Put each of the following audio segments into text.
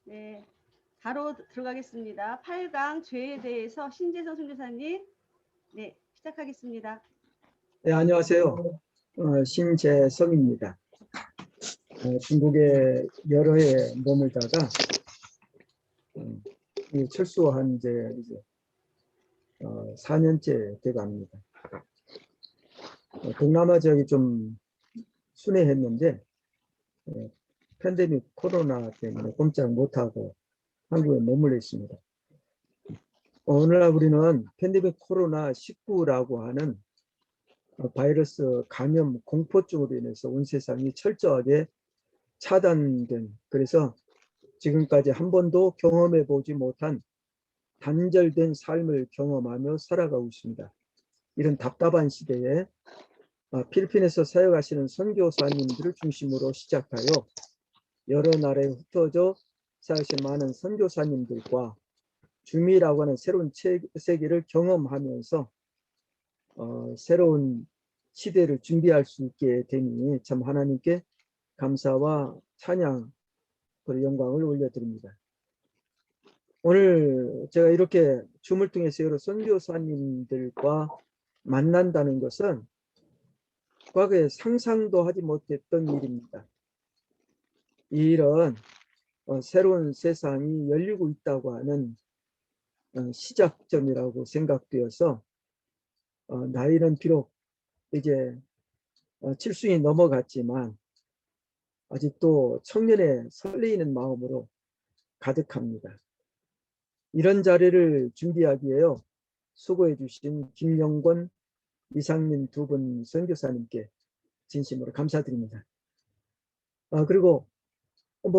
네, 바로 들어가겠습니다. 8강 죄에 대해서 신재성 선교사님, 네, 시작하겠습니다. 네, 안녕하세요. 신재성입니다. 중국에 여러 해 머물다가 철수한 이제 4년째 돼갑니다. 동남아 지역이 좀 순회했는데 팬데믹 코로나 때문에 꼼짝 못하고 한국에 머물러 있습니다. 오늘날 우리는 팬데믹 코로나 19라고 하는 바이러스 감염 공포증으로 인해서 온 세상이 철저하게 차단된, 그래서 지금까지 한 번도 경험해 보지 못한 단절된 삶을 경험하며 살아가고 있습니다. 이런 답답한 시대에 필리핀에서 사역하시는 선교사님들을 중심으로 시작하여 여러 나라에 흩어져 사역하신 많은 선교사님들과 주미라고 하는 새로운 세계를 경험하면서 새로운 시대를 준비할 수 있게 되니 참 하나님께 감사와 찬양 그리고 영광을 올려드립니다. 오늘 제가 이렇게 줌을 통해서 여러 선교사님들과 만난다는 것은 과거에 상상도 하지 못했던 일입니다. 이런 새로운 세상이 열리고 있다고 하는 시작점이라고 생각되어서 나이는 비록 이제 70이 넘어갔지만 아직도 청년의 설레이는 마음으로 가득합니다. 이런 자리를 준비하기에요 수고해 주신 김영권, 이상민 두 분 선교사님께 진심으로 감사드립니다. 그리고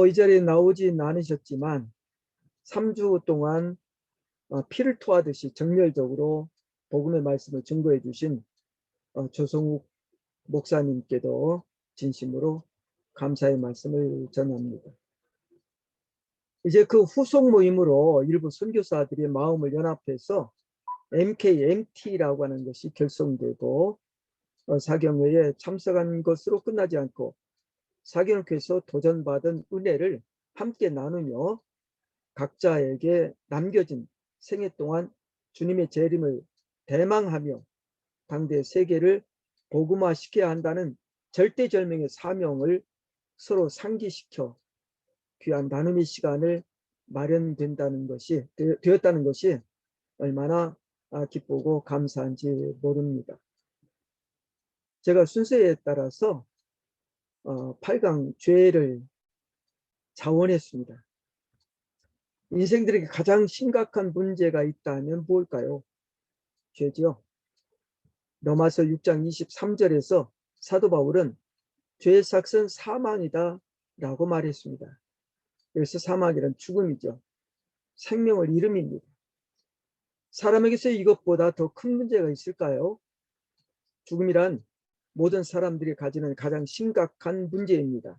이 자리에 나오진 않으셨지만 3주 동안 피를 토하듯이 정열적으로 복음의 말씀을 증거해 주신 조성욱 목사님께도 진심으로 감사의 말씀을 전합니다. 이제 그 후속 모임으로 일부 선교사들의 마음을 연합해서 MKMT라고 하는 것이 결성되고 사경회에 참석한 것으로 끝나지 않고 사경회에서 도전받은 은혜를 함께 나누며 각자에게 남겨진 생애 동안 주님의 재림을 대망하며 당대 세계를 복음화시켜야 한다는 절대절명의 사명을 서로 상기시켜 귀한 나눔의 시간을 마련된다는 것이 되었다는 것이 얼마나 기쁘고 감사한지 모릅니다. 제가 순서에 따라서 8강 죄를 자원했습니다. 인생들에게 가장 심각한 문제가 있다면 뭘까요? 죄죠. 로마서 6장 23절에서 사도 바울은 죄의 삭은 사망이다 라고 말했습니다. 그래서 사망이란 죽음이죠. 생명을 잃음입니다. 사람에게서 이것보다 더 큰 문제가 있을까요? 죽음이란 모든 사람들이 가지는 가장 심각한 문제입니다.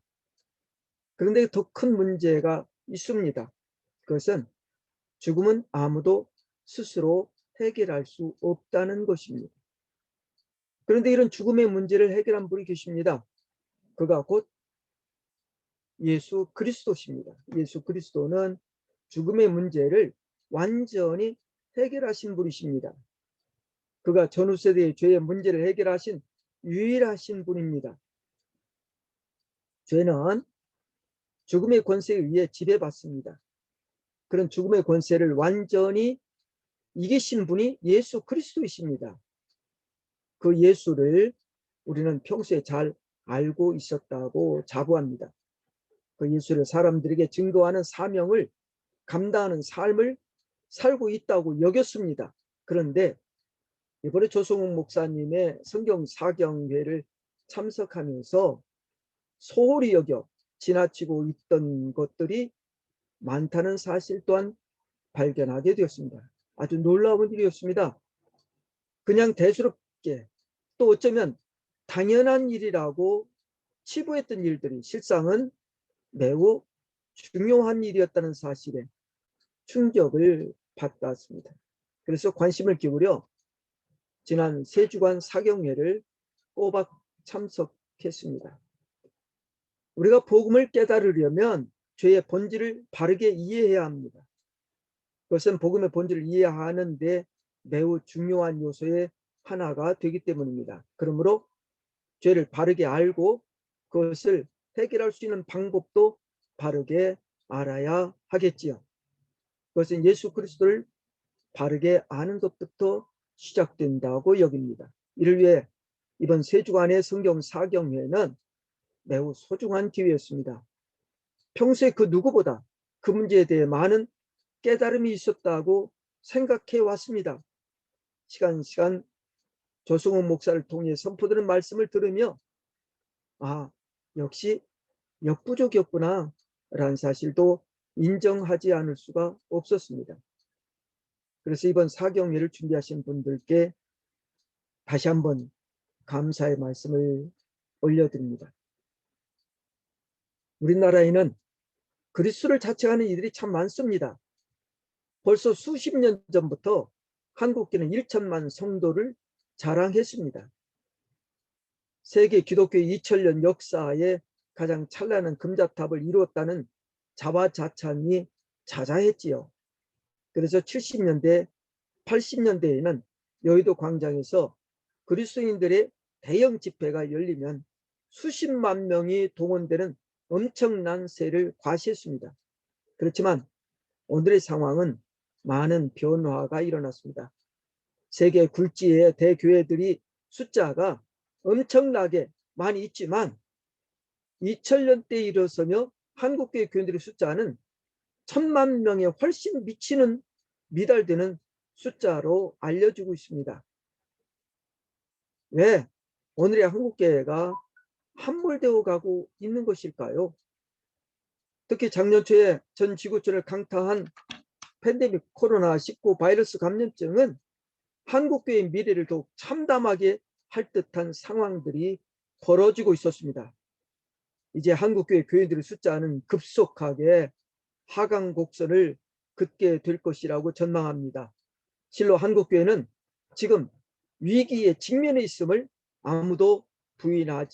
그런데 더 큰 문제가 있습니다. 그것은 죽음은 아무도 스스로 해결할 수 없다는 것입니다. 그런데 이런 죽음의 문제를 해결한 분이 계십니다. 그가 곧 예수 그리스도십니다. 예수 그리스도는 죽음의 문제를 완전히 해결하신 분이십니다. 그가 전후 세대의 죄의 문제를 해결하신 유일하신 분입니다. 죄는 죽음의 권세에 의해 지배받습니다. 그런 죽음의 권세를 완전히 이기신 분이 예수 그리스도이십니다. 그 예수를 우리는 평소에 잘 알고 있었다고 자부합니다. 그 예수를 사람들에게 증거하는 사명을 감당하는 삶을 살고 있다고 여겼습니다. 그런데 이번에 조성욱 목사님의 성경 사경회를 참석하면서 소홀히 여겨 지나치고 있던 것들이 많다는 사실 또한 발견하게 되었습니다. 아주 놀라운 일이었습니다. 그냥 대수롭게 또 어쩌면 당연한 일이라고 치부했던 일들이 실상은 매우 중요한 일이었다는 사실에 충격을 받았습니다. 그래서 관심을 기울여 지난 3주간 사경회를 꼬박 참석해 시작했습니다. 우리가 복음을 깨달으려면 죄의 본질을 바르게 이해해야 합니다. 그것은 복음의 본질을 이해하는 데 매우 중요한 요소의 하나가 되기 때문입니다. 그러므로 죄를 바르게 알고 그것을 해결할 수 있는 방법도 바르게 알아야 하겠지요. 그것은 예수 그리스도를 바르게 아는 것부터 시작된다고 여깁니다. 이를 위해 이번 세 주간의 성경 사경회는 매우 소중한 기회였습니다. 평소에 그 누구보다 그 문제에 대해 많은 깨달음이 있었다고 생각해 왔습니다. 시간 조승훈 목사를 통해 선포되는 말씀을 들으며 역시 역부족이었구나 라는 사실도 인정하지 않을 수가 없었습니다. 그래서 이번 사경회를 준비하신 분들께 다시 한번 감사의 말씀을 올려드립니다. 우리나라에는 그리스도를 자청하는 이들이 참 많습니다. 벌써 수십 년 전부터 한국교는 1천만 성도를 자랑했습니다. 세계 기독교의 2000년 역사에 가장 찬란한 금자탑을 이루었다는 자화자찬이 자자했지요. 그래서 70년대, 80년대에는 여의도 광장에서 그리스도인들의 대형 집회가 열리면 수십만 명이 동원되는 엄청난 세를 과시했습니다. 그렇지만 오늘의 상황은 많은 변화가 일어났습니다. 세계 굴지의 대교회들이 숫자가 엄청나게 많이 있지만 2000년대에 일어서며 한국교회 교인들의 숫자는 1000만 명에 훨씬 미달되는 숫자로 알려지고 있습니다. 왜 오늘의 한국교회가 함몰되어 가고 있는 것일까요? 특히 작년 초에 전 지구촌을 강타한 팬데믹 코로나19 바이러스 감염증은 한국교회의 미래를 더욱 참담하게 할 듯한 상황들이 벌어지고 있었습니다. 이제 한국교회 교인들의 숫자는 급속하게 하강 곡선을 긋게 될 것이라고 전망합니다. 실로 한국교회는 지금 위기에 직면해 있음을 아무도 부인할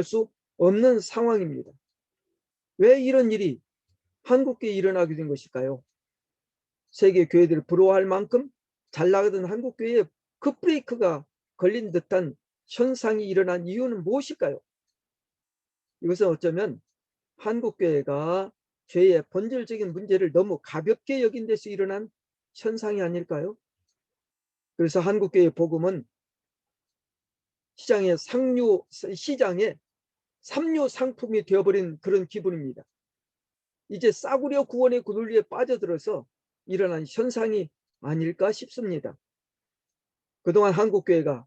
수 없는 상황입니다. 왜 이런 일이 한국교회에 일어나게 된 것일까요? 세계 교회들을 부러워할 만큼 잘 나가던 한국교회에 급브레이크가 걸린 듯한 현상이 일어난 이유는 무엇일까요? 이것은 어쩌면 한국교회가 죄의 본질적인 문제를 너무 가볍게 여긴 데서 일어난 현상이 아닐까요? 그래서 한국교회의 복음은 시장의 삼류 상품이 되어버린 그런 기분입니다. 이제 싸구려 구원의 논리에 빠져들어서 일어난 현상이 아닐까 싶습니다. 그동안 한국교회가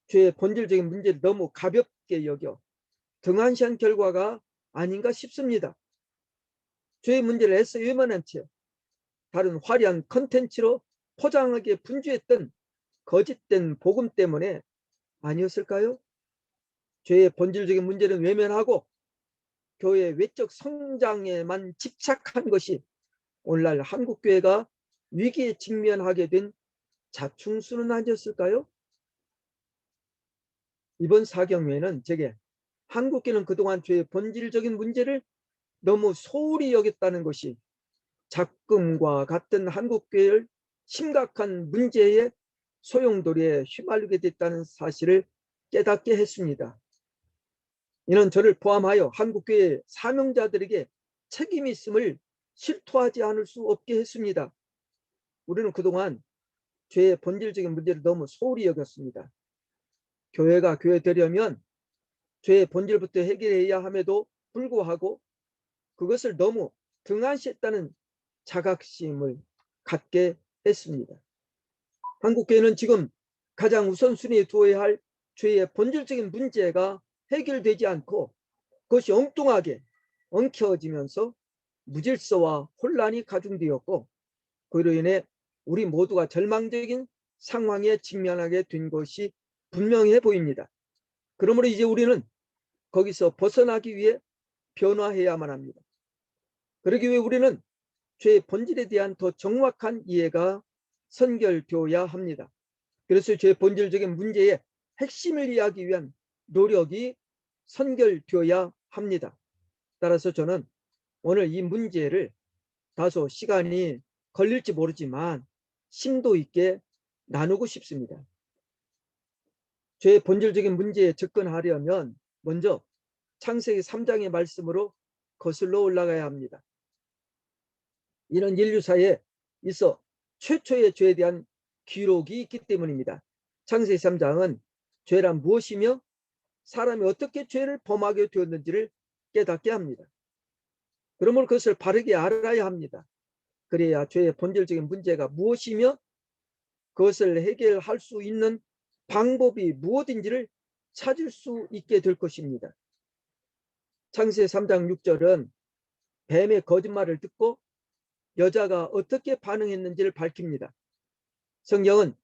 죄의 본질적인 문제를 너무 가볍게 여겨 등한시한 결과가 아닌가 싶습니다. 죄의 문제를 애써 외면한 채 다른 화려한 컨텐츠로 포장하게 분주했던 거짓된 복음 때문에 아니었을까요? 죄의 본질적인 문제는 외면하고 교회의 외적 성장에만 집착한 것이 오늘날 한국교회가 위기에 직면하게 된 자충수는 아니었을까요? 이번 사경회는 제게 한국교회는 그동안 죄의 본질적인 문제를 너무 소홀히 여겼다는 것이 작금과 같은 한국교회를 심각한 문제의 소용돌이에 휘말리게 됐다는 사실을 깨닫게 했습니다. 이는 저를 포함하여 한국교회 사명자들에게 책임이 있음을 실토하지 않을 수 없게 했습니다. 우리는 그동안 죄의 본질적인 문제를 너무 소홀히 여겼습니다. 교회가 교회 되려면 죄의 본질부터 해결해야 함에도 불구하고 그것을 너무 등한시했다는 자각심을 갖게 했습니다. 한국교회는 지금 가장 우선순위에 두어야 할 죄의 본질적인 문제가 해결되지 않고 그것이 엉뚱하게 엉켜지면서 무질서와 혼란이 가중되었고 그로 인해 우리 모두가 절망적인 상황에 직면하게 된 것이 분명해 보입니다. 그러므로 이제 우리는 거기서 벗어나기 위해 변화해야만 합니다. 그러기 위해 우리는 죄의 본질에 대한 더 정확한 이해가 선결되어야 합니다. 그래서 죄의 본질적인 문제의 핵심을 이해하기 위한 노력이 선결되어야 합니다. 따라서 저는 오늘 이 문제를 다소 시간이 걸릴지 모르지만 심도 있게 나누고 싶습니다. 죄의 본질적인 문제에 접근하려면 먼저 창세기 3장의 말씀으로 거슬러 올라가야 합니다. 이는 인류사에 있어 최초의 죄에 대한 기록이 있기 때문입니다. 창세기 3장은 죄란 무엇이며 사람이 어떻게 죄를 범하게 되었는지를 깨닫게 합니다. 그러므로 그것을 바르게 알아야 합니다. 그래야 죄의 본질적인 문제가 무엇이며 그것을 해결할 수 있는 방법이 무엇인지를 찾을 수 있게 될 것입니다. 창세기 3장 6절은 뱀의 거짓말을 듣고 여자가 어떻게 반응했는지를 밝힙니다. 성경은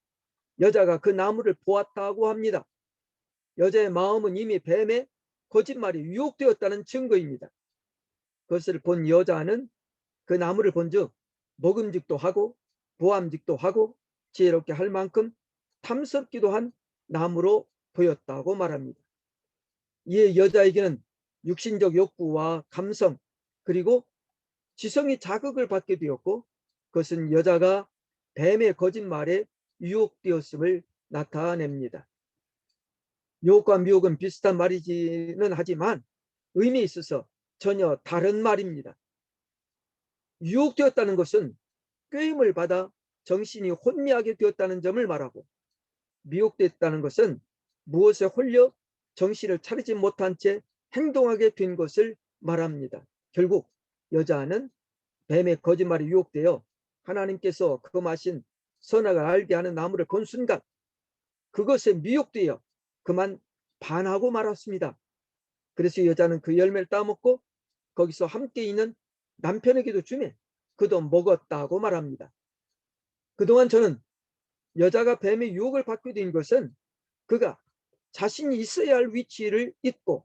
여자가 그 나무를 보았다고 합니다. 여자의 마음은 이미 뱀의 거짓말이 유혹되었다는 증거입니다. 그것을 본 여자는 그 나무를 본즉 먹음직도 하고 보암직도 하고 지혜롭게 할 만큼 탐스럽기도 한 나무로 보였다고 말합니다. 이에 여자에게는 육신적 욕구와 감성 그리고 지성이 자극을 받게 되었고 그것은 여자가 뱀의 거짓말에 유혹되었음을 나타냅니다. 유혹과 미혹은 비슷한 말이기는 하지만 의미에 있어서 전혀 다른 말입니다. 유혹되었다는 것은 꾀임을 받아 정신이 혼미하게 되었다는 점을 말하고 미혹됐다는 것은 무엇에 홀려 정신을 차리지 못한 채 행동하게 된 것을 말합니다. 결국 여자는 뱀의 거짓말에 유혹되어 하나님께서 금하신 선악을 알게 하는 나무를 본 순간 그것에 미혹되어 그만 반하고 말았습니다. 그래서 여자는 그 열매를 따먹고 거기서 함께 있는 남편에게도 주매 그도 먹었다고 말합니다. 그동안 저는 여자가 뱀의 유혹을 받게 된 것은 그가 자신이 있어야 할 위치를 잊고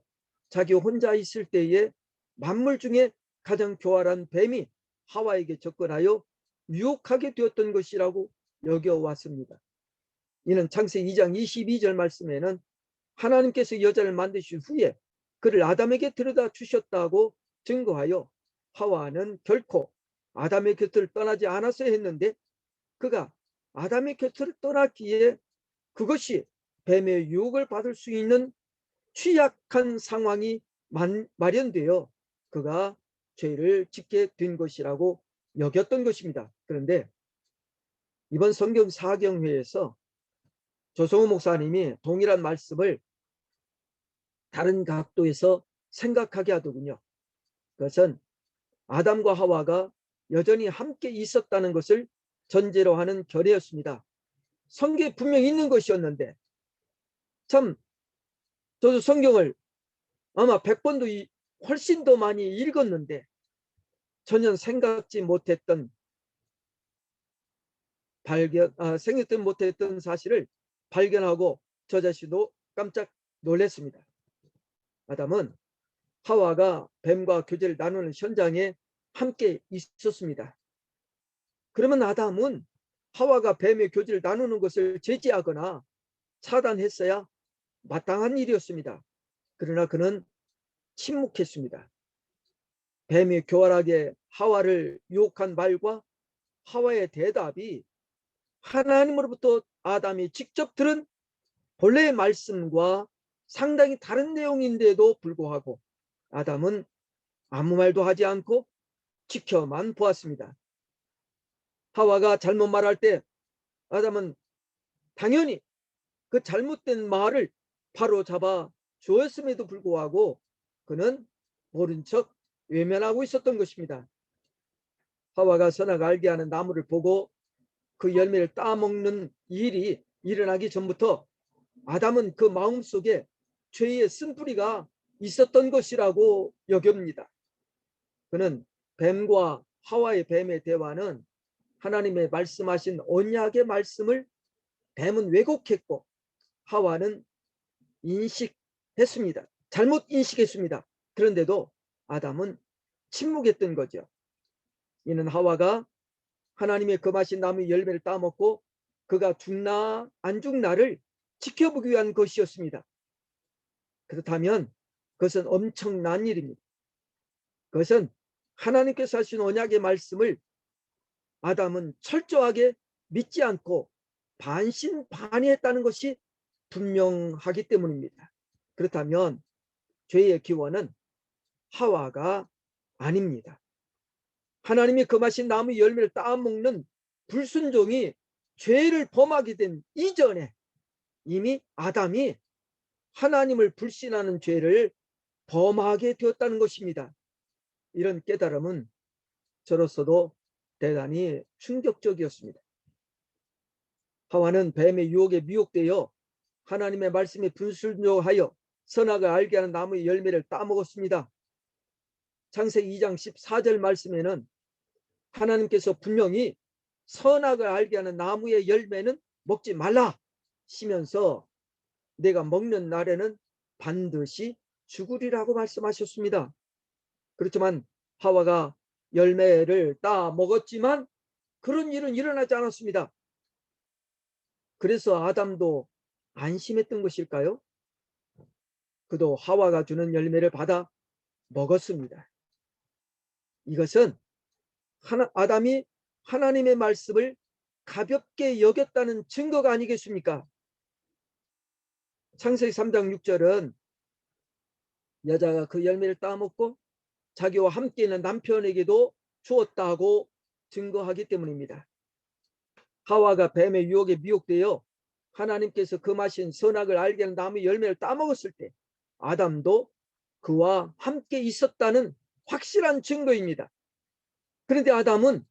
자기 혼자 있을 때에 만물 중에 가장 교활한 뱀이 하와에게 접근하여 유혹하게 되었던 것이라고 여겨왔습니다. 이는 창세기 2장 22절 말씀에는 하나님께서 여자를 만드신 후에 그를 아담에게 데려다 주셨다고 증거하여 하와는 결코 아담의 곁을 떠나지 않았어야 했는데 그가 아담의 곁을 떠났기에 그것이 뱀의 유혹을 받을 수 있는 취약한 상황이 마련되어 그가 죄를 짓게 된 것이라고 여겼던 것입니다. 그런데 이번 성경 사경회에서 조성우 목사님이 동일한 말씀을 다른 각도에서 생각하게 하더군요. 그것은 아담과 하와가 여전히 함께 있었다는 것을 전제로 하는 결의였습니다. 성경에 분명히 있는 것이었는데 참 저도 성경을 아마 100번도 훨씬 더 많이 읽었는데 전혀 생각지 못했던 생각지 못했던 사실을 발견하고 저 자신도 깜짝 놀랐습니다. 아담은 하와가 뱀과 교제를 나누는 현장에 함께 있었습니다. 그러면 아담은 하와가 뱀의 교제를 나누는 것을 제지하거나 차단했어야 마땅한 일이었습니다. 그러나 그는 침묵했습니다. 뱀이 교활하게 하와를 유혹한 말과 하와의 대답이 하나님으로부터 아담이 직접 들은 본래의 말씀과 상당히 다른 내용인데도 불구하고 아담은 아무 말도 하지 않고 지켜만 보았습니다. 하와가 잘못 말할 때 아담은 당연히 그 잘못된 말을 바로 잡아 주었음에도 불구하고 그는 모른 척 외면하고 있었던 것입니다. 하와가 선악을 알게 하는 나무를 보고 그 열매를 따먹는 일이 일어나기 전부터 아담은 그 마음속에 죄의 쓴뿌리가 있었던 것이라고 여깁니다. 그는 뱀과 하와의 뱀의 대화는 하나님의 말씀하신 언약의 말씀을 뱀은 왜곡했고 하와는 인식했습니다. 잘못 인식했습니다. 그런데도 아담은 침묵했던 거죠. 이는 하와가 하나님의 금하신 나무의 열매를 따먹고 그가 죽나 안 죽나를 지켜보기 위한 것이었습니다. 그렇다면 그것은 엄청난 일입니다. 그것은 하나님께서 하신 언약의 말씀을 아담은 철저하게 믿지 않고 반신반의했다는 것이 분명하기 때문입니다. 그렇다면 죄의 기원은 하와가 아닙니다. 하나님이 금하신 나무 열매를 따먹는 불순종이 죄를 범하게 된 이전에 이미 아담이 하나님을 불신하는 죄를 범하게 되었다는 것입니다. 이런 깨달음은 저로서도 대단히 충격적이었습니다. 하와는 뱀의 유혹에 미혹되어 하나님의 말씀에 불순종하여 선악을 알게 하는 나무의 열매를 따먹었습니다. 창세기 2장 14절 말씀에는 하나님께서 분명히 선악을 알게 하는 나무의 열매는 먹지 말라 시면서 내가 먹는 날에는 반드시 죽으리라고 말씀하셨습니다. 그렇지만 하와가 열매를 따 먹었지만 그런 일은 일어나지 않았습니다. 그래서 아담도 안심했던 것일까요? 그도 하와가 주는 열매를 받아 먹었습니다. 이것은 아담이 하나님의 말씀을 가볍게 여겼다는 증거가 아니겠습니까? 창세기 3장 6절은 여자가 그 열매를 따먹고 자기와 함께 있는 남편에게도 주었다고 증거하기 때문입니다. 하와가 뱀의 유혹에 미혹되어 하나님께서 금하신 선악을 알게 하는 나무의 열매를 따먹었을 때 아담도 그와 함께 있었다는 확실한 증거입니다. 그런데 아담은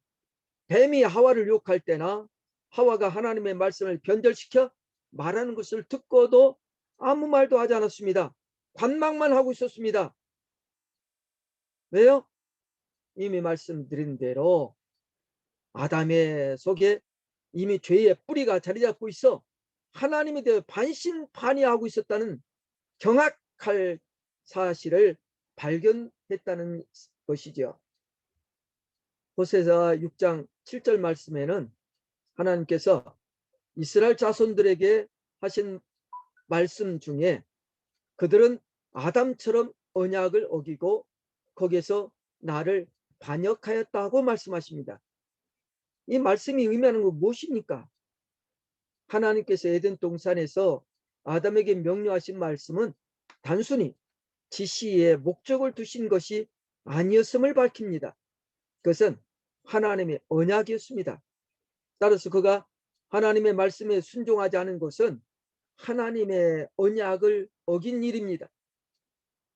뱀이 하와를 유혹할 때나 하와가 하나님의 말씀을 변절시켜 말하는 것을 듣고도 아무 말도 하지 않았습니다. 관망만 하고 있었습니다. 왜요? 이미 말씀드린 대로 아담의 속에 이미 죄의 뿌리가 자리 잡고 있어 하나님에 대해 반신반의하고 있었다는 경악할 사실을 발견했다는 것이죠. 호세아서 6장 7절 말씀에는 하나님께서 이스라엘 자손들에게 하신 말씀 중에 그들은 아담처럼 언약을 어기고 거기에서 나를 반역하였다고 말씀하십니다. 이 말씀이 의미하는 건 무엇입니까? 하나님께서 에덴 동산에서 아담에게 명령하신 말씀은 단순히 지시에 목적을 두신 것이 아니었음을 밝힙니다. 그것은 하나님의 언약이었습니다. 따라서 그가 하나님의 말씀에 순종하지 않은 것은 하나님의 언약을 어긴 일입니다.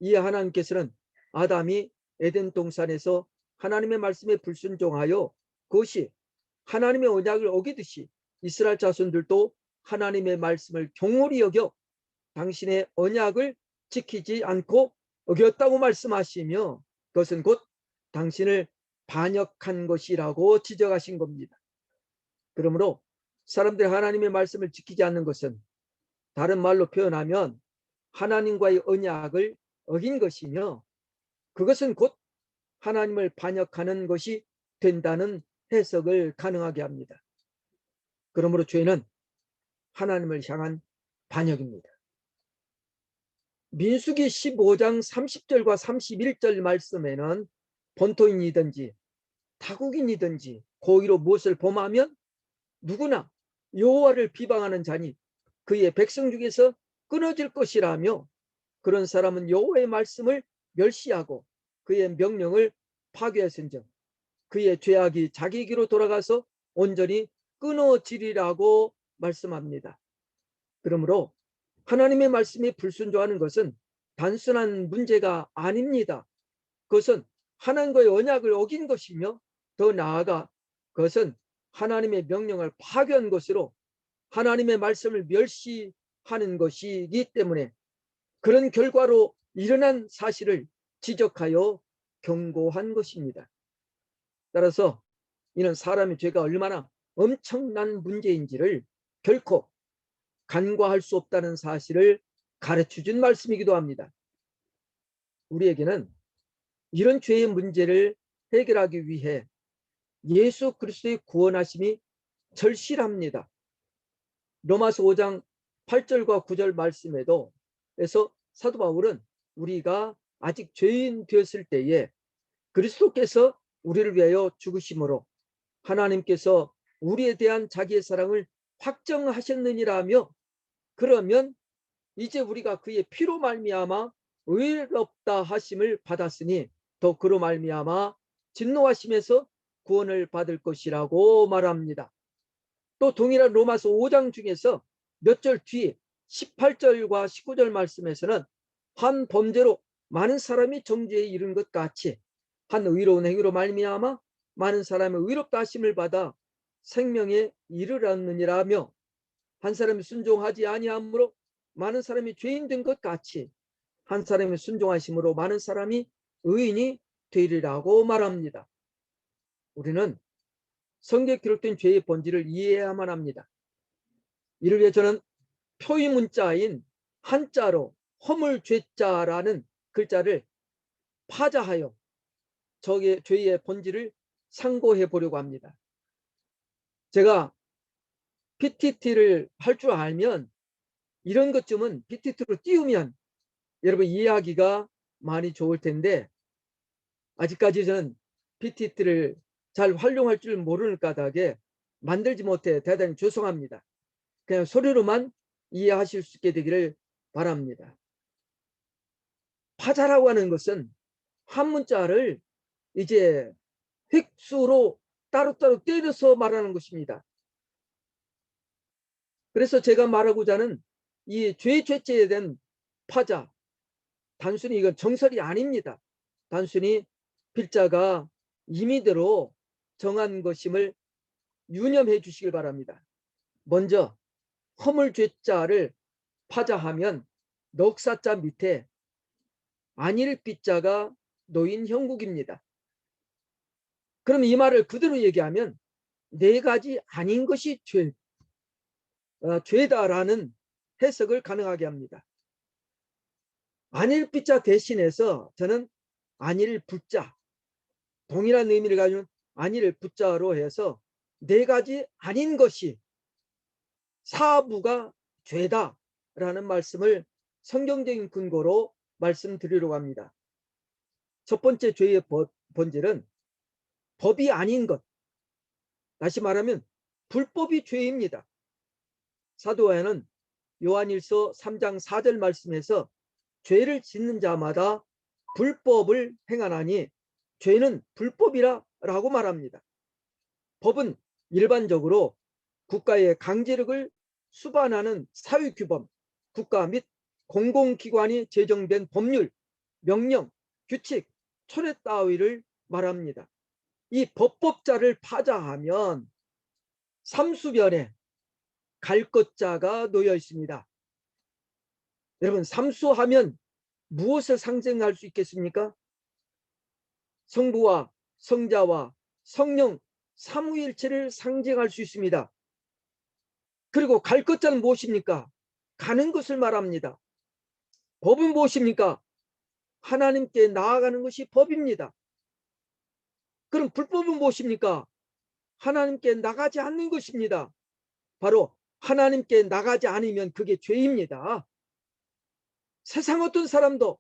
이에 하나님께서는 아담이 에덴 동산에서 하나님의 말씀에 불순종하여 그것이 하나님의 언약을 어기듯이 이스라엘 자손들도 하나님의 말씀을 경홀히 여겨 당신의 언약을 지키지 않고 어겼다고 말씀하시며 그것은 곧 당신을 반역한 것이라고 지적하신 겁니다. 그러므로 사람들이 하나님의 말씀을 지키지 않는 것은 다른 말로 표현하면 하나님과의 언약을 어긴 것이며 그것은 곧 하나님을 반역하는 것이 된다는 해석을 가능하게 합니다. 그러므로 죄는 하나님을 향한 반역입니다. 민수기 15장 30절과 31절 말씀에는 본토인이든지 타국인이든지 고의로 무엇을 범하면 누구나 여호와를 비방하는 자니 그의 백성 중에서 끊어질 것이라며 그런 사람은 여호와의 말씀을 멸시하고 그의 명령을 파괴했은즉 그의 죄악이 자기에게로 돌아가서 온전히 끊어지리라고 말씀합니다. 그러므로 하나님의 말씀에 불순종하는 것은 단순한 문제가 아닙니다. 그것은 하나님과의 언약을 어긴 것이며 더 나아가 그것은 하나님의 명령을 파괴한 것으로 하나님의 말씀을 멸시하는 것이기 때문에 그런 결과로 일어난 사실을 지적하여 경고한 것입니다. 따라서 이는 사람의 죄가 얼마나 엄청난 문제인지를 결코 간과할 수 없다는 사실을 가르쳐준 말씀이기도 합니다. 우리에게는 이런 죄의 문제를 해결하기 위해 예수 그리스도의 구원하심이 절실합니다. 로마서 5장 8절과 9절 말씀에도 그래서 사도 바울은 우리가 아직 죄인 되었을 때에 그리스도께서 우리를 위하여 죽으심으로 하나님께서 우리에 대한 자기의 사랑을 확정하셨느니라며, 그러면 이제 우리가 그의 피로 말미암아 의롭다 하심을 받았으니 더 그로 말미암아 진노하심에서 구원을 받을 것이라고 말합니다. 또 동일한 로마서 5장 중에서 몇 절 뒤에 18절과 19절 말씀에서는 한 범죄로 많은 사람이 정죄에 이른 것 같이 한 의로운 행위로 말미암아 많은 사람의 의롭다 하심을 받아 생명에 이르렀느니라며, 한 사람이 순종하지 아니함으로 많은 사람이 죄인 된 것 같이 한 사람이 순종하심으로 많은 사람이 의인이 되리라고 말합니다. 우리는 성경에 기록된 죄의 본질을 이해해야만 합니다. 이를 위해 저는 표의 문자인 한자로 허물죄자라는 글자를 파자하여 저의 죄의 본질을 상고해 보려고 합니다. 제가 PTT를 할 줄 알면, 이런 것쯤은 PTT로 띄우면 여러분 이해하기가 많이 좋을 텐데, 아직까지 저는 PTT를 잘 활용할 줄 모르는 까닭에 만들지 못해 대단히 죄송합니다. 그냥 소리로만 이해하실 수 있게 되기를 바랍니다. 파자라고 하는 것은 한 문자를 이제 획수로 따로따로 때려서 말하는 것입니다. 그래서 제가 말하고자 하는 이 죄죄죄에 대한 파자, 단순히 이건 정설이 아닙니다. 단순히 필자가 임의대로 정한 것임을 유념해 주시길 바랍니다. 먼저 허물죄자를 파자하면 넉사자 밑에 안일비자가 놓인 형국입니다. 그럼 이 말을 그대로 얘기하면 네 가지 아닌 것이 죄다라는 해석을 가능하게 합니다. 안일비자 대신해서 저는 안일부자, 동일한 의미를 가지는 안일부자로 해서 네 가지 아닌 것이 사부가 죄다라는 말씀을 성경적인 근거로 말씀드리려고 합니다. 첫 번째 죄의 본질은 법이 아닌 것, 다시 말하면 불법이 죄입니다. 사도 요한은 요한일서 3장 4절 말씀에서 죄를 짓는 자마다 불법을 행하나니 죄는 불법이라 라고 말합니다. 법은 일반적으로 국가의 강제력을 수반하는 사회규범, 국가 및 공공기관이 제정된 법률, 명령, 규칙, 초례 따위를 말합니다. 이 법법자를 파자하면 삼수변에 갈 것자가 놓여 있습니다. 여러분, 삼수하면 무엇을 상징할 수 있겠습니까? 성부와 성자와 성령 삼위일체를 상징할 수 있습니다. 그리고 갈 것자는 무엇입니까? 가는 것을 말합니다. 법은 무엇입니까? 하나님께 나아가는 것이 법입니다. 그럼 불법은 무엇입니까? 하나님께 나가지 않는 것입니다. 바로 하나님께 나가지 않으면 그게 죄입니다. 세상 어떤 사람도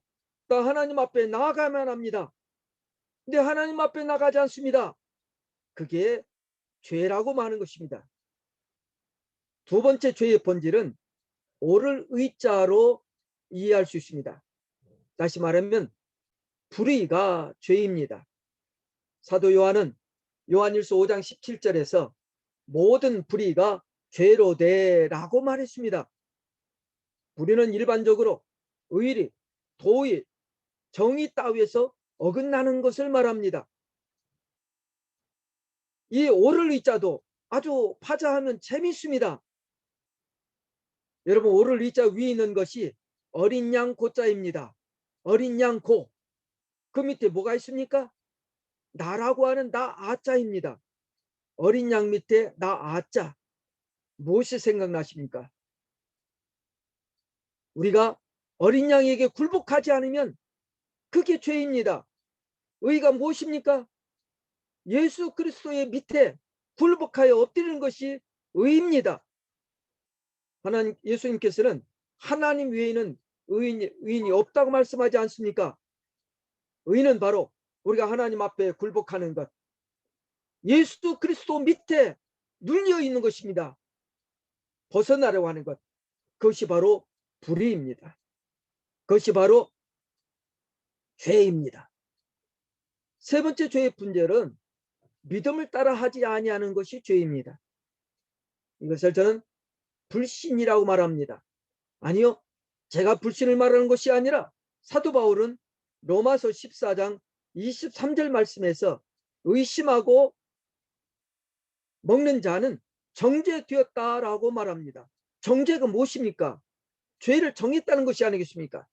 나 하나님 앞에 나아가야만 합니다. 근데 하나님 앞에 나가지 않습니다. 그게 죄라고 말하는 것입니다. 두 번째 죄의 본질은 오를 의자로 이해할 수 있습니다. 다시 말하면 불의가 죄입니다. 사도 요한은 요한일서 5장 17절에서 모든 불의가 죄로 되라고 말했습니다. 불의는 일반적으로 의리, 도의, 정의 따위에서 어긋나는 것을 말합니다. 이 오를 의자도 아주 파자하면 재밌습니다. 여러분, 오를 의자 위에 있는 것이 어린 양 고자입니다. 어린 양 고. 그 밑에 뭐가 있습니까? 나라고 하는 나 아자입니다. 어린 양 밑에 나 아자. 무엇이 생각나십니까? 우리가 어린 양에게 굴복하지 않으면 그게 죄입니다. 의가 무엇입니까? 예수 그리스도의 밑에 굴복하여 엎드리는 것이 의입니다. 예수님께서는 하나님 외에는 의인이 없다고 말씀하지 않습니까? 의인은 바로 우리가 하나님 앞에 굴복하는 것, 예수 그리스도 밑에 눌려 있는 것입니다. 벗어나려고 하는 것, 그것이 바로 불의입니다. 그것이 바로 죄입니다. 세 번째 죄의 분별은 믿음을 따라 하지 아니하는 것이 죄입니다. 이것을 저는 불신이라고 말합니다. 아니요, 제가 불신을 말하는 것이 아니라 사도 바울은 로마서 14장 23절 말씀에서 의심하고 먹는 자는 정죄되었다라고 말합니다. 정죄가 무엇입니까? 죄를 정했다는 것이 아니겠습니까?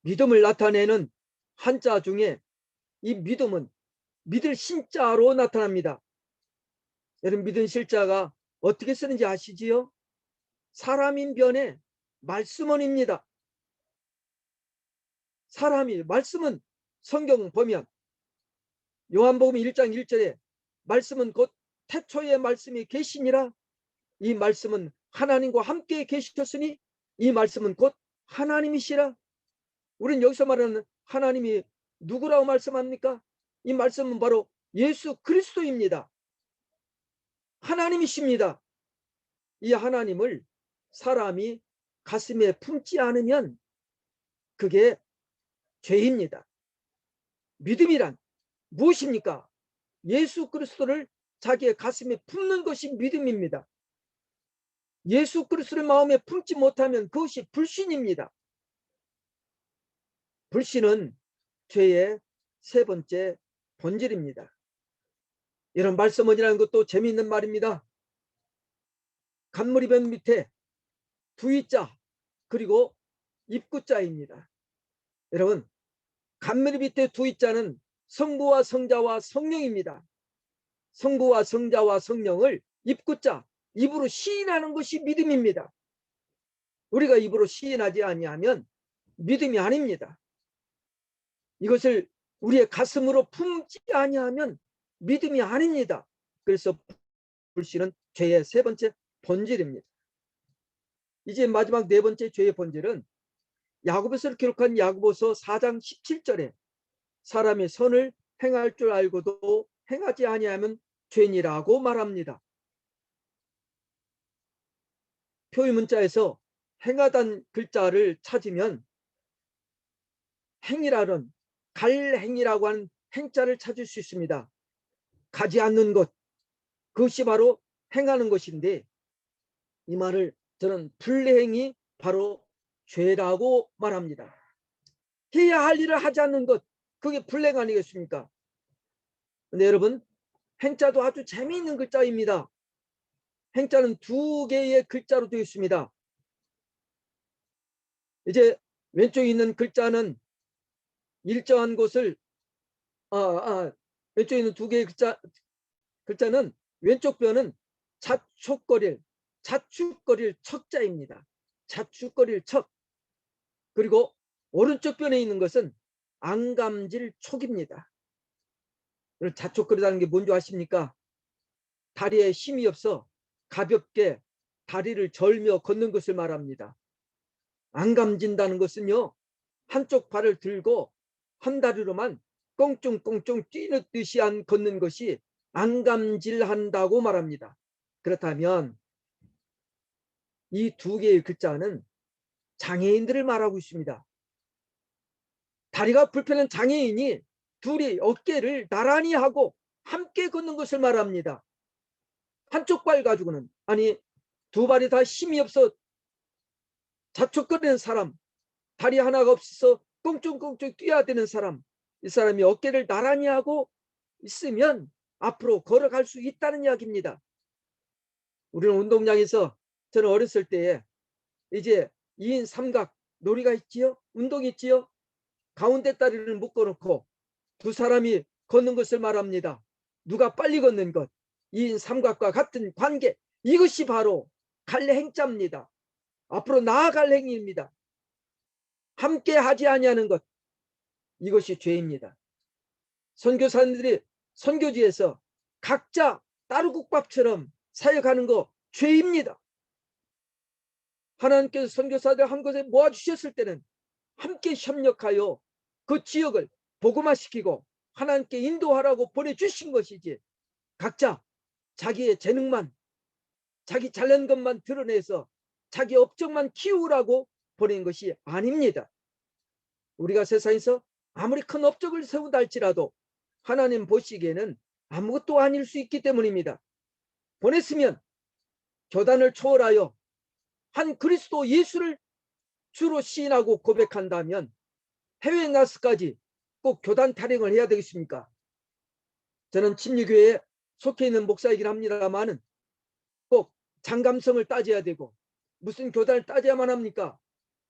믿음을 나타내는 한자 중에 이 믿음은 믿을 신자로 나타납니다. 여러분, 믿은 실자가 어떻게 쓰는지 아시지요? 사람인 변에 말씀원입니다. 말씀은 성경 보면 요한복음 1장 1절에 말씀은 곧 태초에 말씀이 계시니라. 이 말씀은 하나님과 함께 계시셨으니 이 말씀은 곧 하나님이시라. 우리는 여기서 말하는 하나님이 누구라고 말씀합니까? 이 말씀은 바로 예수 그리스도입니다. 하나님이십니다. 이 하나님을 사람이 가슴에 품지 않으면 그게 죄입니다. 믿음이란 무엇입니까? 예수 그리스도를 자기의 가슴에 품는 것이 믿음입니다. 예수 그리스도를 마음에 품지 못하면 그것이 불신입니다. 불신은 죄의 세 번째 본질입니다. 이런 말씀원이라는 것도 재미있는 말입니다. 간무리변 밑에 두이자 그리고 입구자입니다. 여러분, 간무리 밑에 두이자는 성부와 성자와 성령입니다. 성부와 성자와 성령을 입구자, 입으로 시인하는 것이 믿음입니다. 우리가 입으로 시인하지 아니하면 믿음이 아닙니다. 이것을 우리의 가슴으로 품지 아니하면 믿음이 아닙니다. 그래서 불신은 죄의 세 번째 본질입니다. 이제 마지막 네 번째 죄의 본질은 야고보서를 기록한 야고보서 4장 17절에 사람이 선을 행할 줄 알고도 행하지 아니하면 죄니라고 말합니다. 표의문자에서 행하단 글자를 찾으면 행이라는 갈행이라고 하는 행자를 찾을 수 있습니다. 가지 않는 것, 그것이 바로 행하는 것인데 이 말을 저는 불행이 바로 죄라고 말합니다. 해야 할 일을 하지 않는 것, 그게 불행 아니겠습니까? 근데 여러분, 행자도 아주 재미있는 글자입니다. 행자는 두 개의 글자로 되어 있습니다. 이제 왼쪽에 있는 글자는 일정한 곳을 왼쪽에 있는 두 개의 글자는 왼쪽 뼈는 자축거릴 척자입니다. 자축거릴 척. 그리고 오른쪽 뼈에 있는 것은 안감질 촉입니다. 자축거리다는 게 뭔지 아십니까? 다리에 힘이 없어 가볍게 다리를 절며 걷는 것을 말합니다. 안감진다는 것은요, 한쪽 발을 들고 한 다리로만 꽁충꽁충 뛰는 듯이 걷는 것이 안감질한다고 말합니다. 그렇다면 이 두 개의 글자는 장애인들을 말하고 있습니다. 다리가 불편한 장애인이 둘이 어깨를 나란히 하고 함께 걷는 것을 말합니다. 한쪽 발 가지고는, 아니 두 발이 다 힘이 없어 자축거리는 사람, 다리 하나가 없어서 꽁충꽁충 뛰어야 되는 사람, 이 사람이 어깨를 나란히 하고 있으면 앞으로 걸어갈 수 있다는 이야기입니다. 우리는 운동장에서, 저는 어렸을 때에 이제 2인 삼각 놀이가 있지요, 운동이 있지요. 가운데 다리를 묶어놓고 두 사람이 걷는 것을 말합니다. 누가 빨리 걷는 것, 2인 삼각과 같은 관계, 이것이 바로 갈행자입니다. 앞으로 나아갈 행위입니다. 함께 하지 아니하는 것, 이것이 죄입니다. 선교사님들이 선교지에서 각자 따르국밥처럼 사역하는 거 죄입니다. 하나님께서 선교사들 한 곳에 모아주셨을 때는 함께 협력하여 그 지역을 복음화시키고 하나님께 인도하라고 보내주신 것이지, 각자 자기의 재능만, 자기 잘난 것만 드러내서 자기 업적만 키우라고 보낸 것이 아닙니다. 우리가 세상에서 아무리 큰 업적을 세운다 할지라도 하나님 보시기에는 아무것도 아닐 수 있기 때문입니다. 보냈으면 교단을 초월하여 한 그리스도 예수를 주로 시인하고 고백한다면 해외 나스까지 꼭 교단 타령을 해야 되겠습니까? 저는 침례교회에 속해 있는 목사이긴 합니다만은 꼭 장감성을 따져야 되고 무슨 교단을 따져야만 합니까?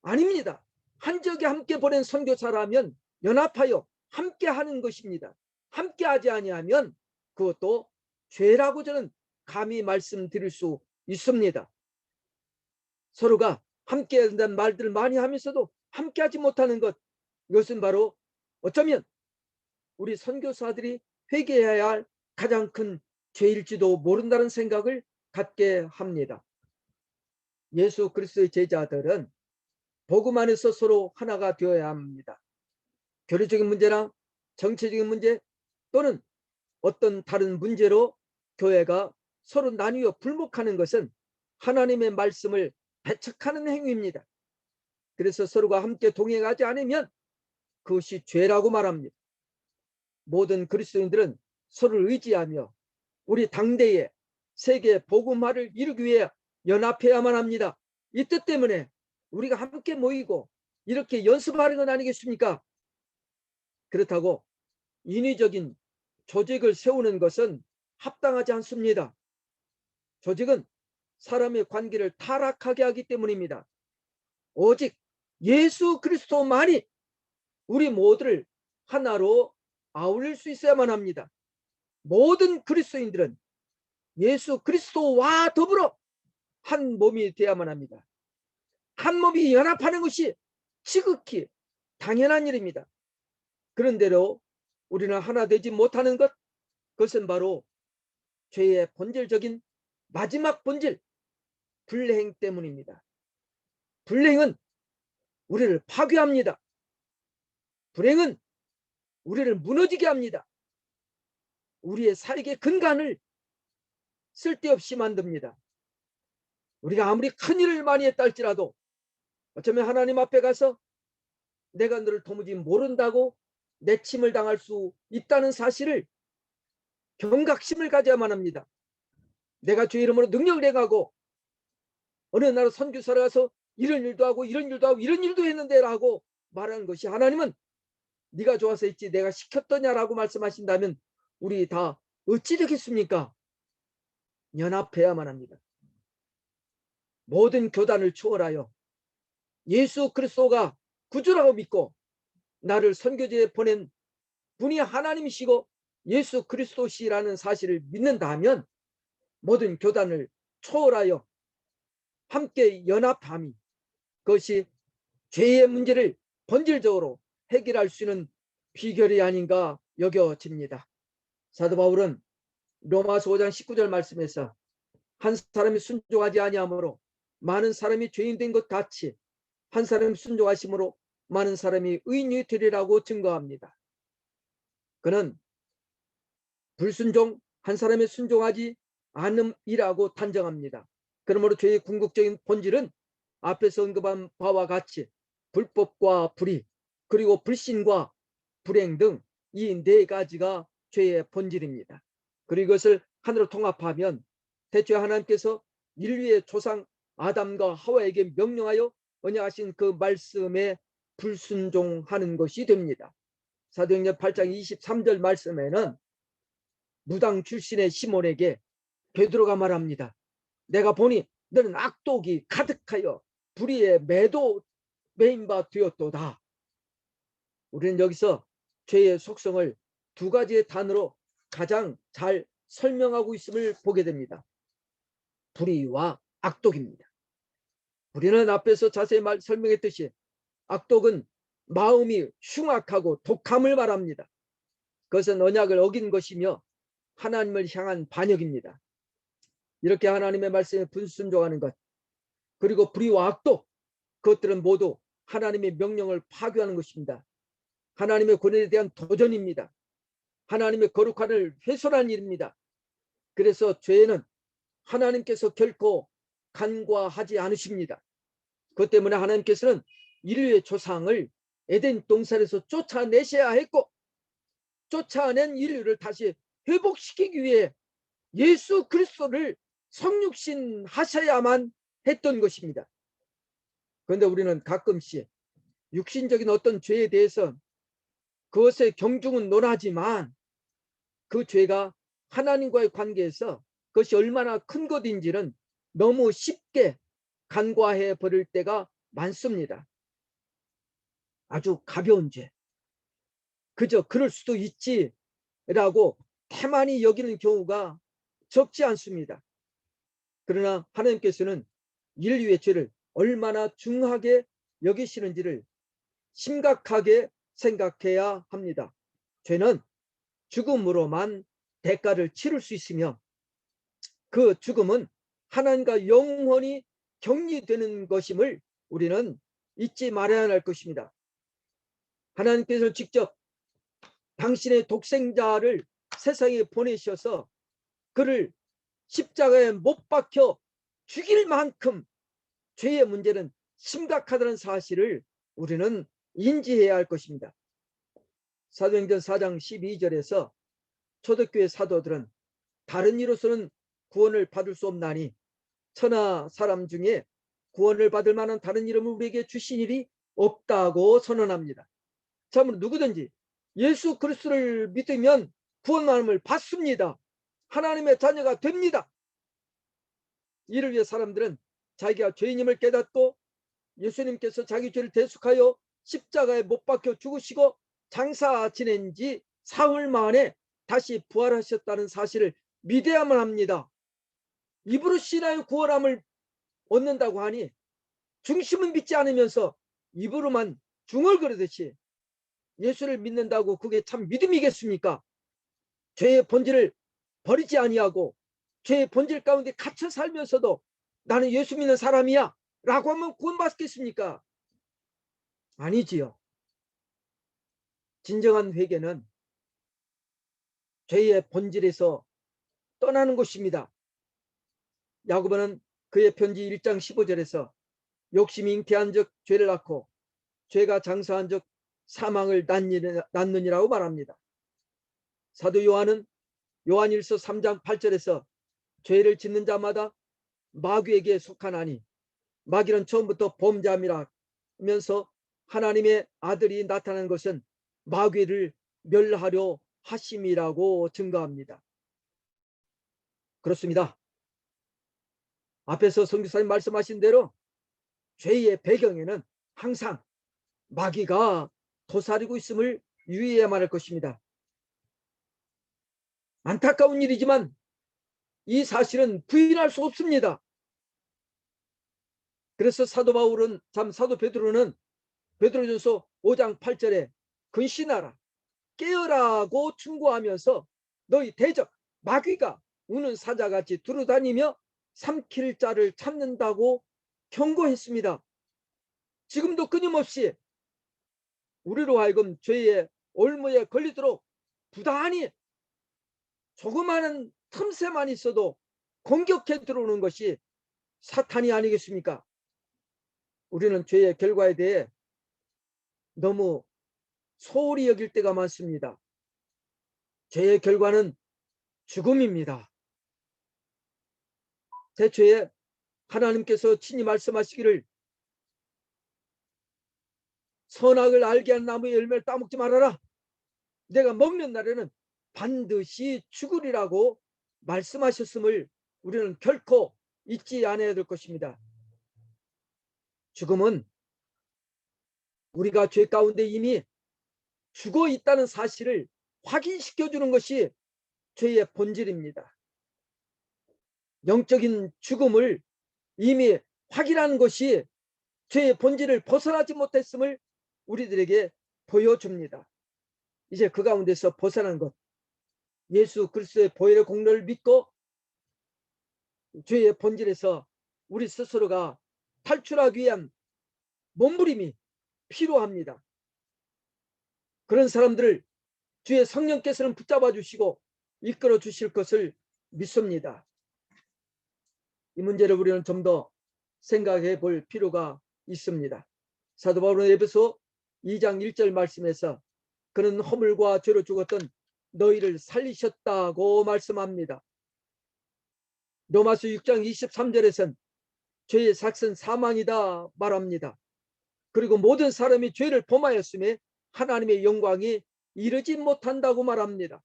아닙니다. 한 지역에 함께 보낸 선교사라면 연합하여 함께 하는 것입니다. 함께 하지 아니하면 그것도 죄라고 저는 감히 말씀드릴 수 있습니다. 서로가 함께 한다는 말들을 많이 하면서도 함께 하지 못하는 것, 이것은 바로 어쩌면 우리 선교사들이 회개해야 할 가장 큰 죄일지도 모른다는 생각을 갖게 합니다. 예수 그리스도의 제자들은 복음 안에서 서로 하나가 되어야 합니다. 교리적인 문제나 정치적인 문제 또는 어떤 다른 문제로 교회가 서로 나뉘어 불목하는 것은 하나님의 말씀을 배척하는 행위입니다. 그래서 서로가 함께 동행하지 않으면 그것이 죄라고 말합니다. 모든 그리스도인들은 서로를 의지하며 우리 당대의 세계 복음화를 이루기 위해 연합해야만 합니다. 이 뜻 때문에 우리가 함께 모이고 이렇게 연습하는 건 아니겠습니까? 그렇다고 인위적인 조직을 세우는 것은 합당하지 않습니다. 조직은 사람의 관계를 타락하게 하기 때문입니다. 오직 예수 그리스도만이 우리 모두를 하나로 아울릴 수 있어야만 합니다. 모든 그리스도인들은 예수 그리스도와 더불어 한 몸이 되어야만 합니다. 한 몸이 연합하는 것이 지극히 당연한 일입니다. 그런대로 우리는 하나 되지 못하는 것, 그것은 바로 죄의 본질적인 마지막 본질, 불행 때문입니다. 불행은 우리를 파괴합니다. 불행은 우리를 무너지게 합니다. 우리의 삶의 근간을 쓸데없이 만듭니다. 우리가 아무리 큰 일을 많이 했다 할지라도 어쩌면 하나님 앞에 가서 내가 너를 도무지 모른다고 내침을 당할 수 있다는 사실을 경각심을 가져야만 합니다. 내가 주의 이름으로 능력을 행하고 어느 나라 선교사를 가서 이런 일도 하고 이런 일도 하고 이런 일도 했는데 라고 말하는 것이, 하나님은 네가 좋아서 했지 내가 시켰더냐라고 말씀하신다면 우리 다 어찌 되겠습니까? 연합해야만 합니다. 모든 교단을 초월하여 예수 그리스도가 구주라고 믿고 나를 선교지에 보낸 분이 하나님이시고 예수 그리스도시라는 사실을 믿는다면 모든 교단을 초월하여 함께 연합함이, 그것이 죄의 문제를 본질적으로 해결할 수 있는 비결이 아닌가 여겨집니다. 사도 바울은 로마서 5장 19절 말씀에서 한 사람이 순종하지 아니하므로 많은 사람이 죄인 된 것 같이 한 사람이 순종하심으로 많은 사람이 의인이 되리라고 증거합니다. 그는 불순종, 한 사람의 순종하지 않음이라고 단정합니다. 그러므로 죄의 궁극적인 본질은 앞에서 언급한 바와 같이 불법과 불의, 그리고 불신과 불행 등 이 네 가지가 죄의 본질입니다. 그리고 이것을 하나로 통합하면 대체 하나님께서 인류의 조상 아담과 하와에게 명령하여 언약하신 그 말씀에 불순종하는 것이 됩니다. 사도행전 8장 23절 말씀에는 무당 출신의 시몬에게 베드로가 말합니다. 내가 보니 너는 악독이 가득하여 불의에 매인 바 되었도다. 우리는 여기서 죄의 속성을 두 가지의 단어로 가장 잘 설명하고 있음을 보게 됩니다. 불의와 악독입니다. 우리는 앞에서 자세히 설명했듯이 악독은 마음이 흉악하고 독함을 말합니다. 그것은 언약을 어긴 것이며 하나님을 향한 반역입니다. 이렇게 하나님의 말씀에 불순종하는 것, 그리고 불의와 악도, 그것들은 모두 하나님의 명령을 파괴하는 것입니다. 하나님의 권위에 대한 도전입니다. 하나님의 거룩함을 훼손한 일입니다. 그래서 죄는 하나님께서 결코 간과하지 않으십니다. 그것 때문에 하나님께서는 인류의 조상을 에덴 동산에서 쫓아내셔야 했고, 쫓아낸 인류를 다시 회복시키기 위해 예수 그리스도를 성육신 하셔야만 했던 것입니다. 그런데 우리는 가끔씩 육신적인 어떤 죄에 대해서 그것의 경중은 논하지만 그 죄가 하나님과의 관계에서 그것이 얼마나 큰 것인지는 너무 쉽게 간과해 버릴 때가 많습니다. 아주 가벼운 죄, 그저 그럴 수도 있지라고 태만히 여기는 경우가 적지 않습니다. 그러나 하나님께서는 인류의 죄를 얼마나 중하게 여기시는지를 심각하게 생각해야 합니다. 죄는 죽음으로만 대가를 치를 수 있으며 그 죽음은 하나님과 영원히 격리되는 것임을 우리는 잊지 말아야 할 것입니다. 하나님께서 직접 당신의 독생자를 세상에 보내셔서 그를 십자가에 못 박혀 죽일 만큼 죄의 문제는 심각하다는 사실을 우리는 인지해야 할 것입니다. 사도행전 4장 12절에서 초대교회 사도들은 다른 이로서는 구원을 받을 수 없나니 천하 사람 중에 구원을 받을 만한 다른 이름을 우리에게 주신 일이 없다고 선언합니다. 참으로 누구든지 예수 그리스도를 믿으면 구원함을 받습니다. 하나님의 자녀가 됩니다. 이를 위해 사람들은 자기가 죄인임을 깨닫고 예수님께서 자기 죄를 대속하여 십자가에 못 박혀 죽으시고 장사 지낸 지 사흘 만에 다시 부활하셨다는 사실을 믿어야만 합니다. 입으로 신하여 구원함을 얻는다고 하니 중심은 믿지 않으면서 입으로만 중얼거리듯이 예수를 믿는다고 그게 참 믿음이겠습니까? 죄의 본질을 버리지 아니하고 죄의 본질 가운데 갇혀 살면서도 나는 예수 믿는 사람이야 라고 하면 구원받겠습니까? 아니지요. 진정한 회개는 죄의 본질에서 떠나는 것입니다. 야고보는 그의 편지 1장 15절에서 욕심이 잉태한 적 죄를 낳고 죄가 장사한 적 사망을 낳느니라고 말합니다. 사도 요한은 요한일서 3장 8절에서 죄를 짓는 자마다 마귀에게 속하나니 마귀는 처음부터 범죄함이라면서 하나님의 아들이 나타난 것은 마귀를 멸하려 하심이라고 증거합니다. 그렇습니다. 앞에서 선교사님 말씀하신 대로 죄의 배경에는 항상 마귀가 도사리고 있음을 유의해야만 할 것입니다. 안타까운 일이지만 이 사실은 부인할 수 없습니다. 그래서 사도 베드로는 베드로전서 5장 8절에 근신하라 깨어라고 충고하면서 너희 대적 마귀가 우는 사자같이 두루다니며 삼킬 자를 찾는다고 경고했습니다. 지금도 끊임없이 우리로 하여금 죄의 올무에 걸리도록 부단히 조그마한 틈새만 있어도 공격해 들어오는 것이 사탄이 아니겠습니까? 우리는 죄의 결과에 대해 너무 소홀히 여길 때가 많습니다. 죄의 결과는 죽음입니다. 대초에 하나님께서 친히 말씀하시기를 선악을 알게 한 나무의 열매를 따먹지 말아라. 내가 먹는 날에는 반드시 죽으리라고 말씀하셨음을 우리는 결코 잊지 않아야 될 것입니다. 죽음은 우리가 죄 가운데 이미 죽어 있다는 사실을 확인시켜 주는 것이 죄의 본질입니다. 영적인 죽음을 이미 확인하는 것이 죄의 본질을 벗어나지 못했음을 우리들에게 보여줍니다. 이제 그 가운데서 벗어난 것, 예수 그리스도의 보혈의 공로를 믿고 죄의 본질에서 우리 스스로가 탈출하기 위한 몸부림이 필요합니다. 그런 사람들을 주의 성령께서는 붙잡아 주시고 이끌어 주실 것을 믿습니다. 이 문제를 우리는 좀 더 생각해 볼 필요가 있습니다. 사도 바울은 에베소 2장 1절 말씀에서 그는 허물과 죄로 죽었던 너희를 살리셨다고 말씀합니다. 로마서 6장 23절에선 죄의 삭은 사망이다 말합니다. 그리고 모든 사람이 죄를 범하였음에 하나님의 영광이 이르지 못한다고 말합니다.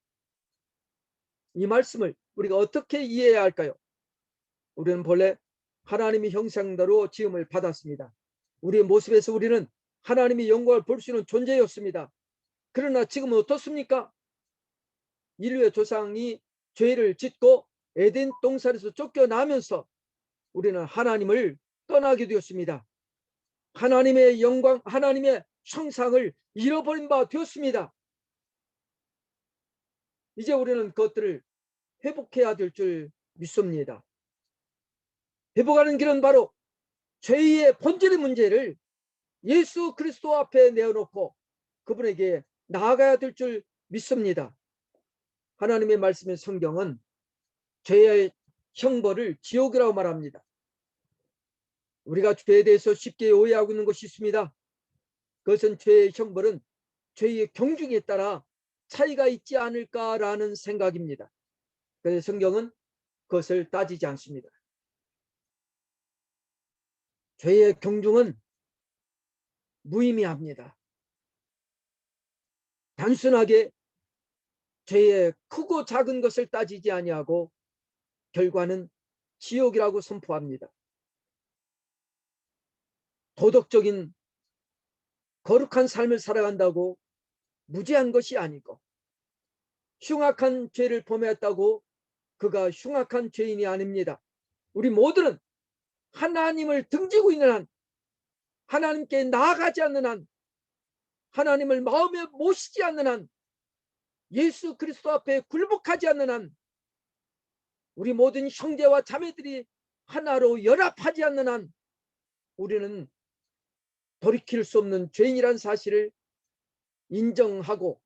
이 말씀을 우리가 어떻게 이해해야 할까요? 우리는 본래 하나님의 형상대로 지음을 받았습니다. 우리의 모습에서 우리는 하나님의 영광을 볼 수 있는 존재였습니다. 그러나 지금은 어떻습니까? 인류의 조상이 죄를 짓고 에덴 동산에서 쫓겨나면서 우리는 하나님을 떠나게 되었습니다. 하나님의 영광, 하나님의 형상을 잃어버린 바 되었습니다. 이제 우리는 그것들을 회복해야 될 줄 믿습니다. 회복하는 길은 바로 죄의 본질의 문제를 예수 그리스도 앞에 내어놓고 그분에게 나아가야 될 줄 믿습니다. 하나님의 말씀의 성경은 죄의 형벌을 지옥이라고 말합니다. 우리가 죄에 대해서 쉽게 오해하고 있는 것이 있습니다. 그것은 죄의 형벌은 죄의 경중에 따라 차이가 있지 않을까라는 생각입니다. 그래서 성경은 그것을 따지지 않습니다. 죄의 경중은 무의미합니다. 단순하게 죄의 크고 작은 것을 따지지 아니하고 결과는 지옥이라고 선포합니다. 도덕적인 거룩한 삶을 살아간다고 무죄한 것이 아니고 흉악한 죄를 범했다고 그가 흉악한 죄인이 아닙니다. 우리 모두는 하나님을 등지고 있는 한, 하나님께 나아가지 않는 한, 하나님을 마음에 모시지 않는 한, 예수 그리스도 앞에 굴복하지 않는 한, 우리 모든 형제와 자매들이 하나로 연합하지 않는 한 우리는 돌이킬 수 없는 죄인이란 사실을 인정하고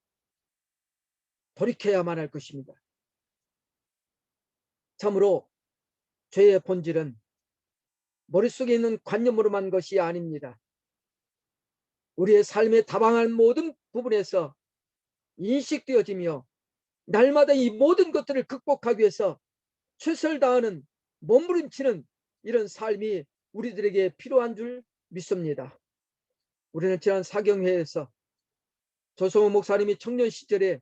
돌이켜야만 할 것입니다. 참으로 죄의 본질은 머릿속에 있는 관념으로만 것이 아닙니다. 우리의 삶의 다방한 모든 부분에서 인식되어지며 날마다 이 모든 것들을 극복하기 위해서 최선을 다하는 몸부림치는 이런 삶이 우리들에게 필요한 줄 믿습니다. 우리는 지난 사경회에서 조성호 목사님이 청년 시절에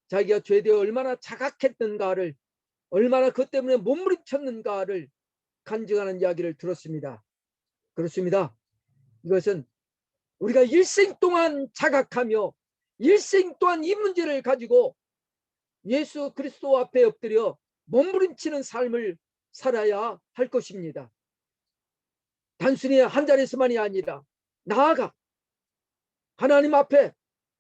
자기가 죄에 대해 얼마나 자각했는가를, 얼마나 그것 때문에 몸부림쳤는가를 간증하는 이야기를 들었습니다. 그렇습니다. 이것은 우리가 일생 동안 자각하며 일생 동안 이 문제를 가지고 예수 그리스도 앞에 엎드려 몸부림치는 삶을 살아야 할 것입니다. 단순히 한 자리에서만이 아니라 나아가 하나님 앞에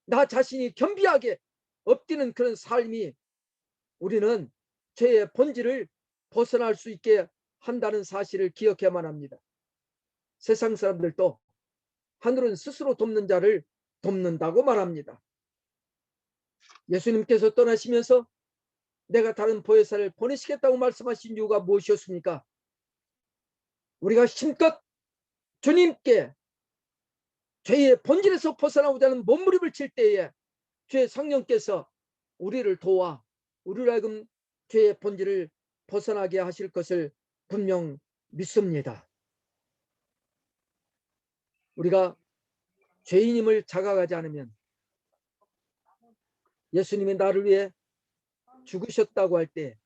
나 자신이 겸비하게 엎드리는 그런 삶이 우리는 죄의 본질을 벗어날 수 있게 한다는 사실을 기억해야만 합니다. 세상 사람들도 하늘은 스스로 돕는 자를 돕는다고 말합니다. 예수님께서 떠나시면서 내가 다른 보혜사를 보내시겠다고 말씀하신 이유가 무엇이었습니까? 우리가 힘껏 주님께 죄의 본질에서 벗어나고자 하는 몸부림을 칠 때에 죄의 성령께서 우리를 도와 우리를 하여금 죄의 본질을 벗어나게 하실 것을 분명 믿습니다. 우리가 죄인임을 자각하지 않으면 예수님이 나를 위해 죽으셨다고 할 때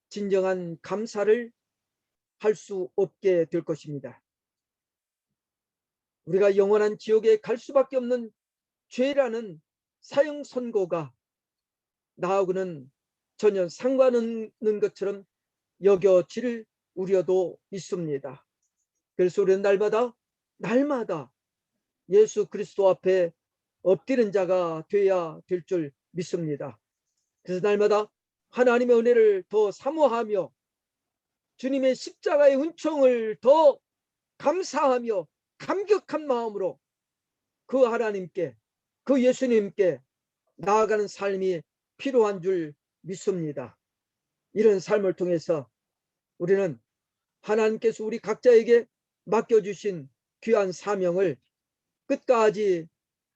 진정한 감사를 할 수 없게 될 것입니다. 우리가 영원한 지옥에 갈 수밖에 없는 죄라는 사형 선고가 나하고는 전혀 상관없는 것처럼 여겨질 우려도 있습니다. 그래서 우리는 날마다 예수 그리스도 앞에 엎드리는 자가 되어야 될 줄 믿습니다. 그래서 날마다 하나님의 은혜를 더 사모하며 주님의 십자가의 은총을 더 감사하며 감격한 마음으로 그 하나님께, 그 예수님께 나아가는 삶이 필요한 줄 믿습니다. 이런 삶을 통해서 우리는 하나님께서 우리 각자에게 맡겨주신 귀한 사명을 끝까지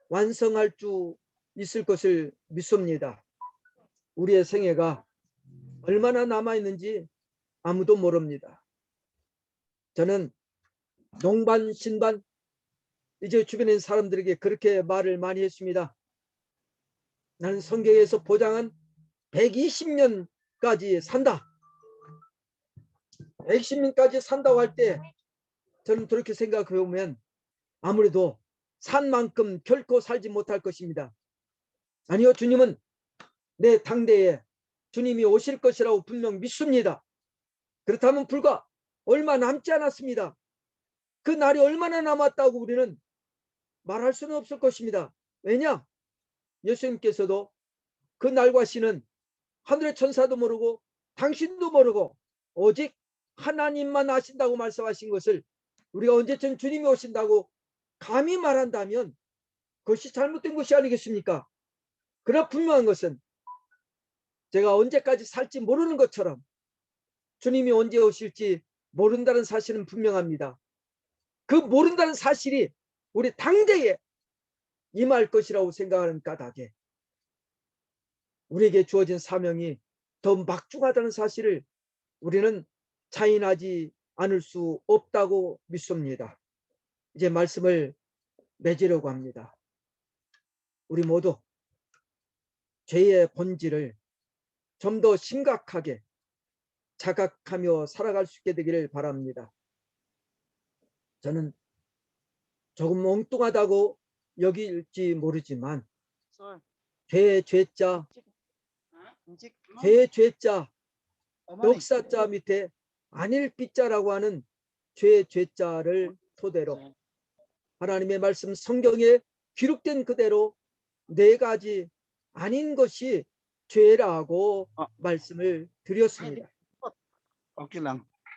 완성할 수 있을 것을 믿습니다. 우리의 생애가 얼마나 남아있는지 아무도 모릅니다. 저는 농반 신반 이제 주변에 있는 사람들에게 그렇게 말을 많이 했습니다. 나는 성경에서 보장한 120년까지 산다. 120년까지 산다고 할 때 저는 그렇게 생각해 보면 아무래도 산 만큼 결코 살지 못할 것입니다. 아니요, 주님은 내 당대에 주님이 오실 것이라고 분명 믿습니다. 그렇다면 불과 얼마 남지 않았습니다. 그 날이 얼마나 남았다고 우리는 말할 수는 없을 것입니다. 왜냐? 예수님께서도 그 날과 시는 하늘의 천사도 모르고 당신도 모르고 오직 하나님만 아신다고 말씀하신 것을 우리가 언제쯤 주님이 오신다고 감히 말한다면 그것이 잘못된 것이 아니겠습니까? 그러나 분명한 것은 제가 언제까지 살지 모르는 것처럼 주님이 언제 오실지 모른다는 사실은 분명합니다. 그 모른다는 사실이 우리 당대에 임할 것이라고 생각하는 까닭에 우리에게 주어진 사명이 더 막중하다는 사실을 우리는 자인하지 않을 수 없다고 믿습니다. 이제 말씀을 맺으려고 합니다. 우리 모두 죄의 본질을 좀 더 심각하게 자각하며 살아갈 수 있게 되기를 바랍니다. 저는 조금 엉뚱하다고 여길지 모르지만 죄의 죄자, 죄의 죄자, 역사자 밑에 안일비자라고 하는 죄의 죄자를 토대로 하나님의 말씀 성경에 기록된 그대로 네 가지 아닌 것이 죄라고 말씀을 드렸습니다.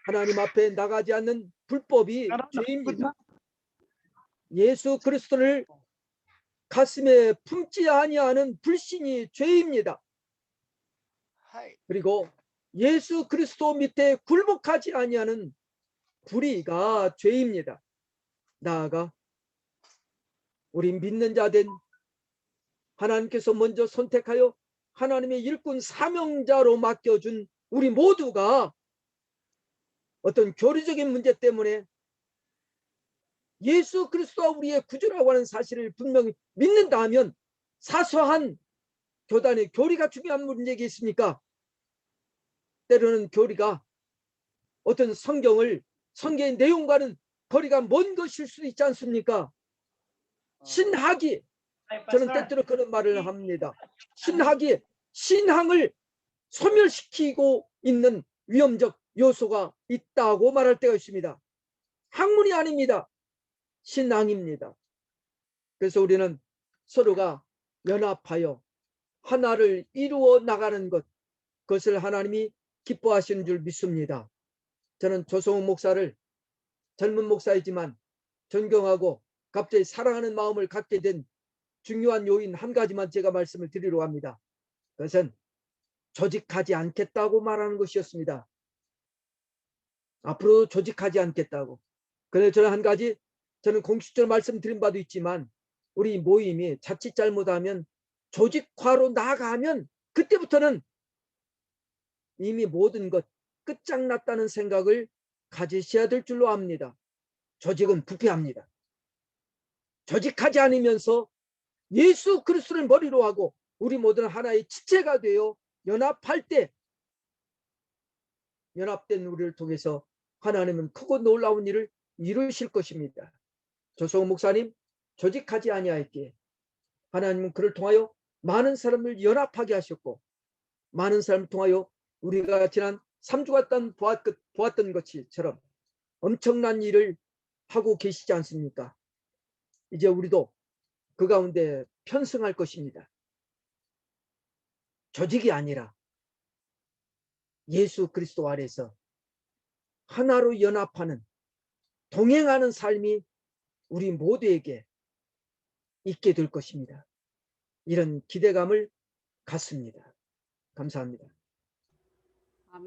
하나님 앞에 나가지 않는 불법이 죄입니다. 예수 그리스도를 가슴에 품지 아니하는 불신이 죄입니다. 그리고 예수 그리스도 밑에 굴복하지 아니하는 불의가 죄입니다. 나아가 우리 믿는 자된 하나님께서 먼저 선택하여 하나님의 일꾼 사명자로 맡겨준 우리 모두가 어떤 교리적인 문제 때문에 예수 그리스도가 우리의 구주라고 하는 사실을 분명히 믿는다 하면 사소한 교단의 교리가 중요한 문제가 있습니까? 때로는 교리가 어떤 성경의 내용과는 거리가 먼 것일 수도 있지 않습니까? 신학이, 저는 때때로 그런 말을 합니다. 신학이 신앙을 소멸시키고 있는 위험적 요소가 있다고 말할 때가 있습니다. 학문이 아닙니다. 신앙입니다. 그래서 우리는 서로가 연합하여 하나를 이루어 나가는 것, 그것을 하나님이 기뻐하시는 줄 믿습니다. 저는 조성욱 목사를 젊은 목사이지만 존경하고 갑자기 사랑하는 마음을 갖게 된 중요한 요인 한 가지만 제가 말씀을 드리려고 합니다. 그것은 조직하지 않겠다고 말하는 것이었습니다. 앞으로 조직하지 않겠다고. 그래서 저는 한 가지, 저는 공식적으로 말씀드린 바도 있지만 우리 모임이 자칫 잘못하면 조직화로 나아가면 그때부터는 이미 모든 것 끝장났다는 생각을 가지셔야 될 줄로 압니다. 조직은 부패합니다. 조직하지 않으면서 예수 그리스도를 머리로 하고 우리 모두는 하나의 지체가 되어 연합할 때 연합된 우리를 통해서 하나님은 크고 놀라운 일을 이루실 것입니다. 조성욱 목사님, 조직하지 아니하였기에 하나님은 그를 통하여 많은 사람을 연합하게 하셨고 많은 사람을 통하여 우리가 지난 3주간 보았던 것처럼 엄청난 일을 하고 계시지 않습니까? 이제 우리도 그 가운데 편승할 것입니다. 조직이 아니라 예수 그리스도 아래서 하나로 연합하는 동행하는 삶이 우리 모두에게 있게 될 것입니다. 이런 기대감을 갖습니다. 감사합니다.